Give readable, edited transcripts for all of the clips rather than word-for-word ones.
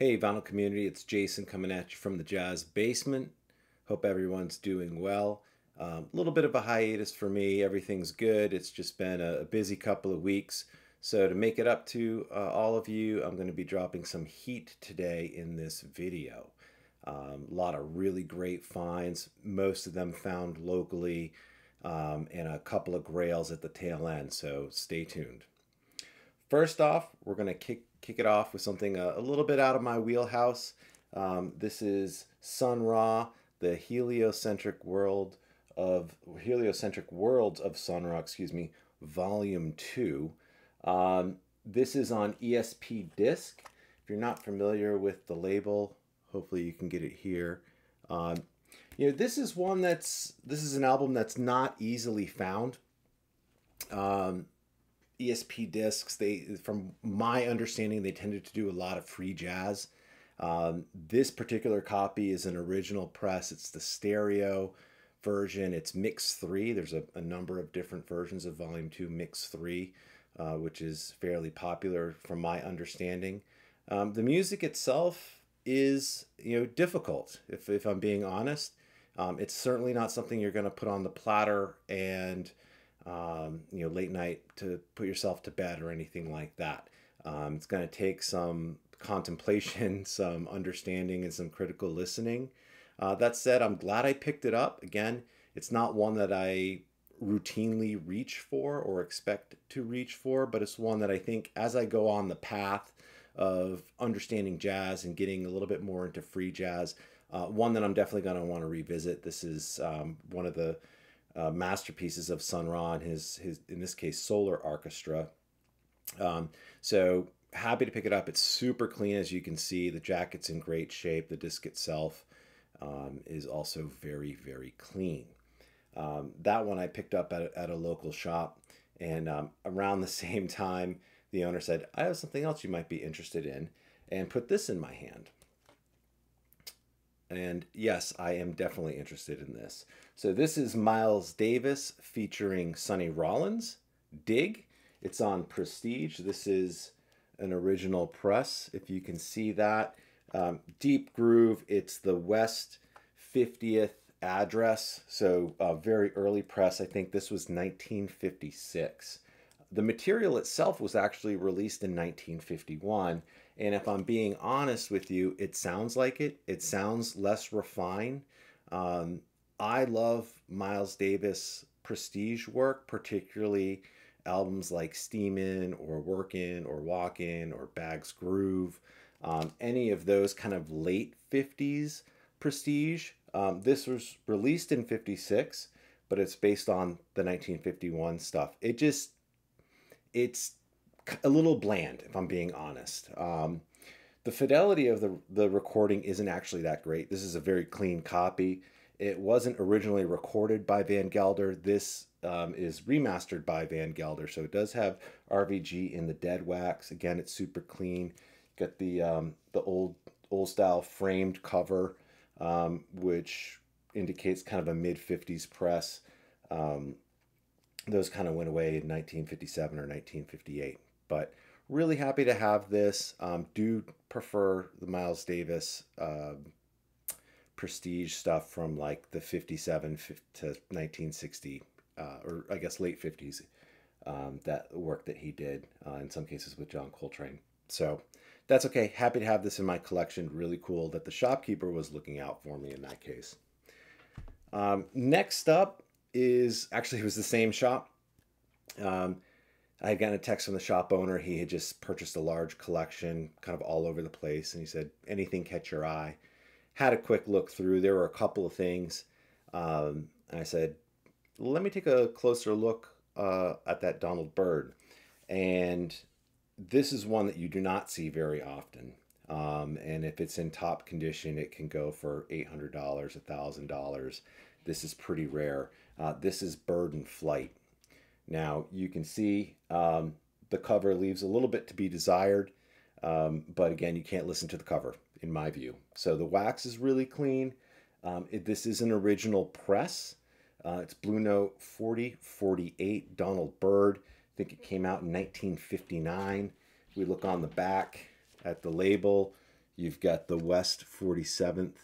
Hey, vinyl community, it's Jason coming at you from the Jazz Basement. Hope everyone's doing well. A little bit of a hiatus for me. Everything's good. It's just been a busy couple of weeks. So to make it up to all of you, I'm going to be dropping some heat today in this video. A lot of really great finds, most of them found locally, and a couple of grails at the tail end. So stay tuned. First off, we're going to kick it off with something a little bit out of my wheelhouse. This is Sun Ra, the heliocentric worlds of Sun Ra, Volume 2. This is on ESP disc. If you're not familiar with the label, hopefully you can get it here. This is an album that's not easily found. ESP discs, from my understanding, they tended to do a lot of free jazz. This particular copy is an original press. It's the stereo version. It's Mix 3. There's a number of different versions of Volume 2 Mix 3, which is fairly popular from my understanding. The music itself is difficult, if I'm being honest. It's certainly not something you're going to put on the platter and late night to put yourself to bed or anything like that. It's going to take some contemplation, some understanding, and some critical listening. That said, I'm glad I picked it up. Again, it's not one that I routinely reach for or expect to reach for, but it's one that I think as I go on the path of understanding jazz and getting a little bit more into free jazz, one that I'm definitely going to want to revisit. This is one of the masterpieces of Sun Ra and his in this case Solar Orchestra. So happy to pick it up. It's super clean, as you can see. The jacket's in great shape. The disc itself is also very, very clean. That one I picked up at a local shop, and around the same time the owner said, "I have something else you might be interested in," and put this in my hand. And yes, I am definitely interested in this. So this is Miles Davis featuring Sonny Rollins, Dig. It's on Prestige. This is an original press, if you can see that. Deep groove. It's the West 50th address. So very early press. I think this was 1956. The material itself was actually released in 1951. And if I'm being honest with you, it sounds like it. It sounds less refined. I love Miles Davis prestige work, particularly albums like Steamin' or Workin' or Walkin' or Bags Groove. Any of those kind of late 50s prestige. This was released in 56, but it's based on the 1951 stuff. It's a little bland, if I'm being honest. The fidelity of the recording isn't actually that great. This is a very clean copy. It wasn't originally recorded by Van Gelder. This is remastered by Van Gelder, so it does have RVG in the dead wax. Again, it's super clean. Got the old style framed cover, which indicates kind of a mid-50s press. Those kind of went away in 1957 or 1958. But really happy to have this. Do prefer the Miles Davis prestige stuff from like the 57 to 1960, or I guess late 50s, that work that he did in some cases with John Coltrane. So that's okay. Happy to have this in my collection. Really cool that the shopkeeper was looking out for me in that case. Next up is, actually it was the same shop. I had gotten a text from the shop owner. He had just purchased a large collection kind of all over the place, and he said, anything catch your eye? Had a quick look through. There were a couple of things. And I said, let me take a closer look at that Donald Byrd. And this is one that you do not see very often. And if it's in top condition, it can go for $800, $1,000. This is pretty rare. This is Byrd in Flight. Now, you can see the cover leaves a little bit to be desired, but again, you can't listen to the cover, in my view. So the wax is really clean. This is an original press. It's Blue Note 4048 Donald Byrd. I think it came out in 1959. We look on the back at the label. You've got the West 47th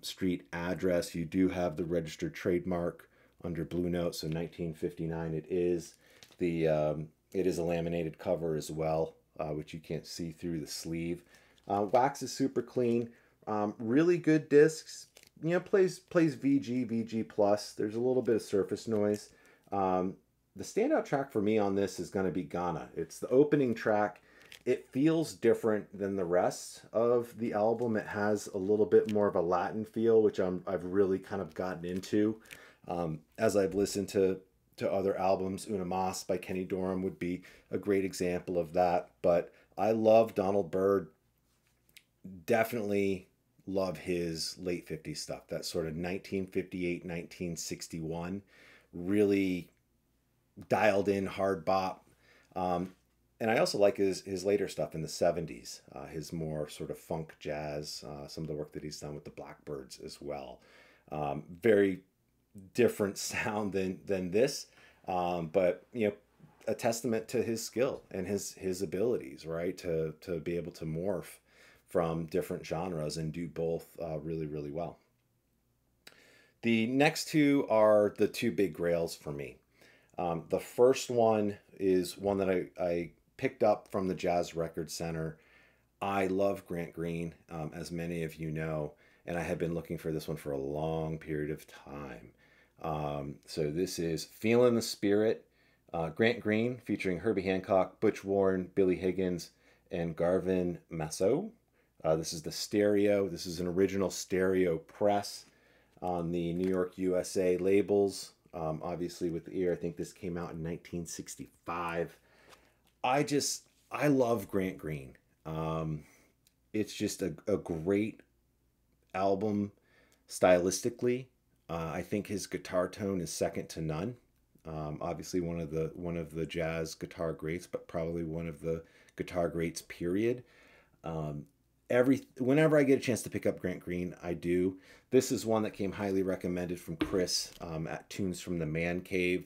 Street address. You do have the registered trademark under Blue Note, so 1959 it is. It is a laminated cover as well, which you can't see through the sleeve. Wax is super clean. Really good discs. You know, plays VG plus. There's a little bit of surface noise. The standout track for me on this is going to be Ghana. It's the opening track. It feels different than the rest of the album. It has a little bit more of a Latin feel, which I've really kind of gotten into as I've listened to other albums. Una Mas by Kenny Dorham would be a great example of that. But I love Donald Byrd. Definitely love his late 50s stuff. That sort of 1958, 1961. Really dialed in hard bop. And I also like his later stuff in the 70s, his more sort of funk jazz, some of the work that he's done with the Blackbirds as well. Very different sound than this, but you know, a testament to his skill and his abilities, right, to be able to morph from different genres and do both really, really well. The next two are the two big grails for me. The first one is one that I picked up from the Jazz Record Center. I love Grant Green, as many of you know, and I have been looking for this one for a long period of time. So this is Feelin' the Spirit, Grant Green featuring Herbie Hancock, Butch Warren, Billy Higgins, and Garvin Masseau. This is the stereo. This is an original stereo press on the New York USA labels. Obviously with the ear, I think this came out in 1965. I love Grant Green. It's just a great album stylistically. I think his guitar tone is second to none. Obviously one of the jazz guitar greats, but probably one of the guitar greats, period. Whenever I get a chance to pick up Grant Green, I do. This is one that came highly recommended from Chris at Tunes from the Man Cave,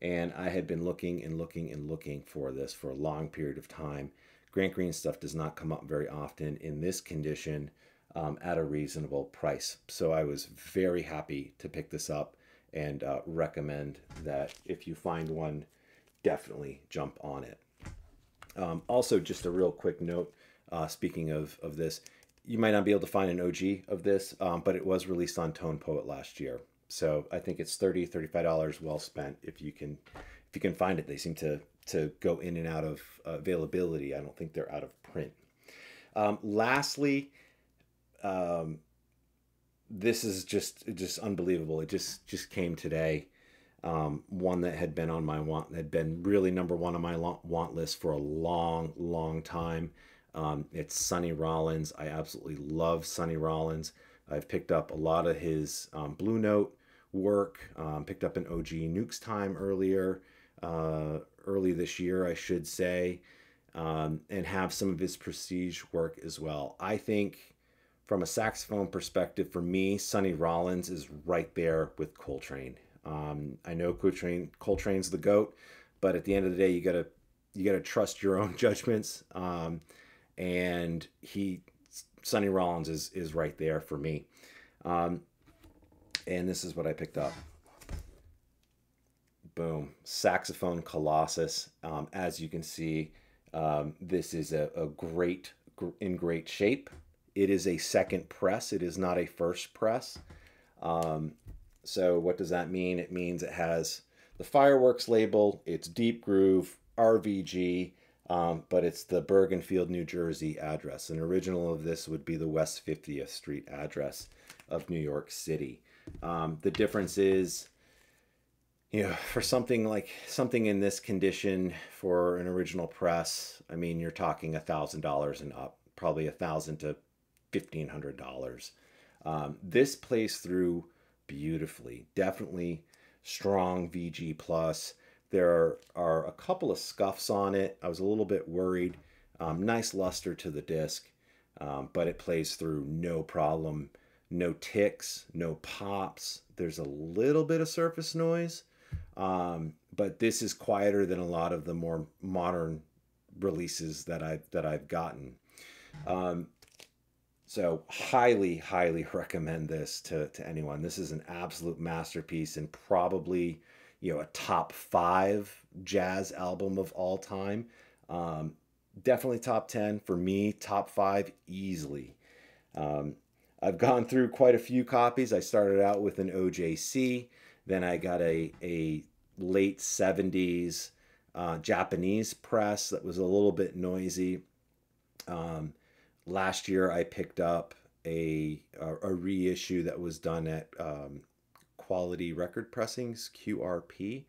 and I had been looking and looking and looking for this for a long period of time. Grant Green stuff does not come up very often in this condition at a reasonable price. So I was very happy to pick this up and recommend that if you find one, definitely jump on it. Also, just a real quick note, speaking of this, you might not be able to find an OG of this, but it was released on Tone Poet last year. So I think it's $35 well spent if you can find it. They seem to go in and out of availability. I don't think they're out of print. Lastly, this is just unbelievable. It just came today. One that had been on my had been really number one on my want list for a long time. It's Sonny Rollins. I absolutely love Sonny Rollins. I've picked up a lot of his Blue Note work. Picked up an OG Nukes Time early this year, I should say, and have some of his Prestige work as well. I think from a saxophone perspective, for me, Sonny Rollins is right there with Coltrane. I know Coltrane's the GOAT, but at the end of the day, you gotta trust your own judgments. And Sonny Rollins is right there for me. And this is what I picked up. Boom, Saxophone Colossus. As you can see, this is in great shape. It is a second press. It is not a first press. So what does that mean? It means it has the Fireworks label. It's Deep Groove, RVG, but it's the Bergenfield, New Jersey address. An original of this would be the West 50th Street address of New York City. The difference is, you know, for something in this condition for an original press, I mean, you're talking $1,000 and up, probably $1,000 to $1,500. This plays through beautifully. Definitely strong VG plus. There are a couple of scuffs on it. I was a little bit worried. Nice luster to the disc, but it plays through no problem. No ticks, no pops. There's a little bit of surface noise, but this is quieter than a lot of the more modern releases that I've gotten. So highly, highly recommend this to anyone. This is an absolute masterpiece and probably, a top 5 jazz album of all time. Um, Definitely top 10 for me, top 5 easily. Um, I've gone through quite a few copies. I started out with an OJC, then I got a late 70s Japanese press that was a little bit noisy. Um, Last year, I picked up a reissue that was done at Quality Record Pressings, QRP.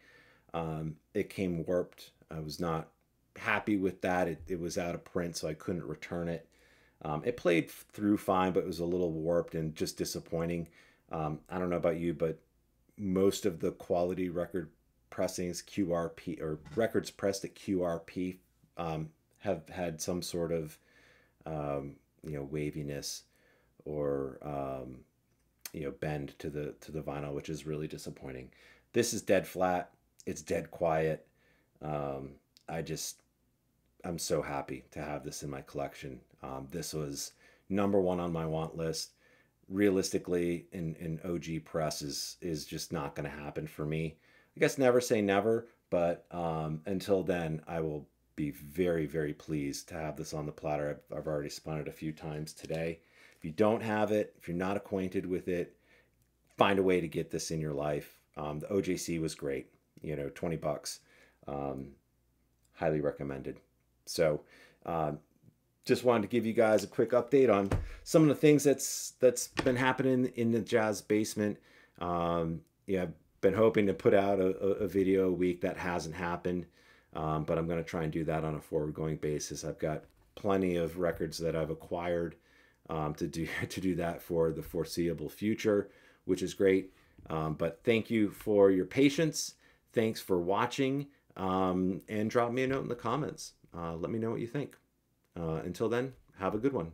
It came warped. I was not happy with that. It was out of print, so I couldn't return it. It played through fine, but it was a little warped and just disappointing. I don't know about you, but most of the quality record pressings, QRP, or records pressed at QRP, have had some sort of waviness or bend to the vinyl, which is really disappointing. This is dead flat. It's dead quiet. Um, I just I'm so happy to have this in my collection. This was number one on my want list. Realistically, an OG press is just not going to happen for me. I guess never say never, but until then, I will be very, very pleased to have this on the platter. I've already spun it a few times today. If you don't have it, if you're not acquainted with it, find a way to get this in your life. The OJC was great, $20. Um, Highly recommended. So, just wanted to give you guys a quick update on some of the things that's been happening in the jazz basement. I've been hoping to put out a video a week. That hasn't happened, but I'm going to try and do that on a forward-going basis. I've got plenty of records that I've acquired to do that for the foreseeable future, which is great. But thank you for your patience. Thanks for watching, and drop me a note in the comments. Let me know what you think. Until then, have a good one.